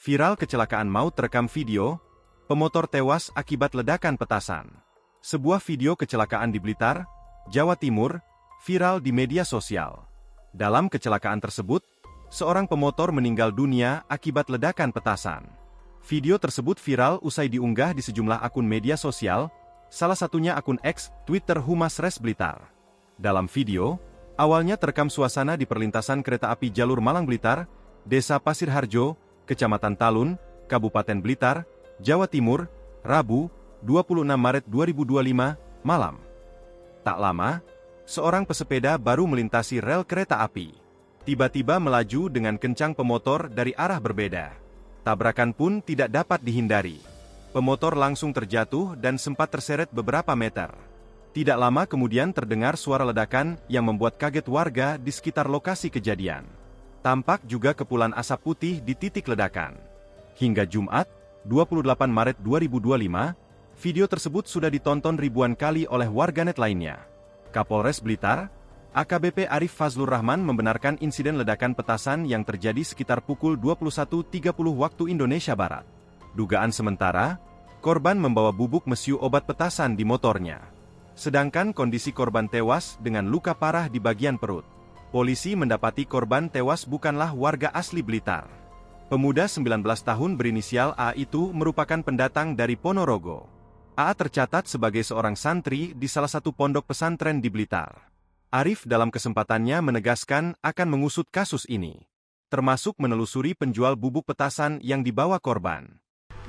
Viral kecelakaan maut terekam video, pemotor tewas akibat ledakan petasan. Sebuah video kecelakaan di Blitar, Jawa Timur, viral di media sosial. Dalam kecelakaan tersebut, seorang pemotor meninggal dunia akibat ledakan petasan. Video tersebut viral usai diunggah di sejumlah akun media sosial, salah satunya akun X, Twitter Humas Res Blitar. Dalam video, awalnya terekam suasana di perlintasan kereta api jalur Malang Blitar, Desa Pasir Harjo, Kecamatan Talun, Kabupaten Blitar, Jawa Timur, Rabu, 26 Maret 2025, malam. Tak lama, seorang pesepeda baru melintasi rel kereta api. Tiba-tiba melaju dengan kencang pemotor dari arah berbeda. Tabrakan pun tidak dapat dihindari. Pemotor langsung terjatuh dan sempat terseret beberapa meter. Tidak lama kemudian terdengar suara ledakan yang membuat kaget warga di sekitar lokasi kejadian. Tampak juga kepulan asap putih di titik ledakan. Hingga Jumat, 28 Maret 2025, video tersebut sudah ditonton ribuan kali oleh warganet lainnya. Kapolres Blitar, AKBP Arif Fazlur Rahman membenarkan insiden ledakan petasan yang terjadi sekitar pukul 21.30 waktu Indonesia Barat. Dugaan sementara, korban membawa bubuk mesiu obat petasan di motornya. Sedangkan kondisi korban tewas dengan luka parah di bagian perut. Polisi mendapati korban tewas bukanlah warga asli Blitar. Pemuda 19 tahun berinisial A itu merupakan pendatang dari Ponorogo. A tercatat sebagai seorang santri di salah satu pondok pesantren di Blitar. Arif dalam kesempatannya menegaskan akan mengusut kasus ini, termasuk menelusuri penjual bubuk petasan yang dibawa korban.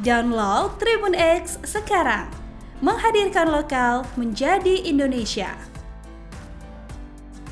Download Tribun X sekarang, menghadirkan lokal menjadi Indonesia.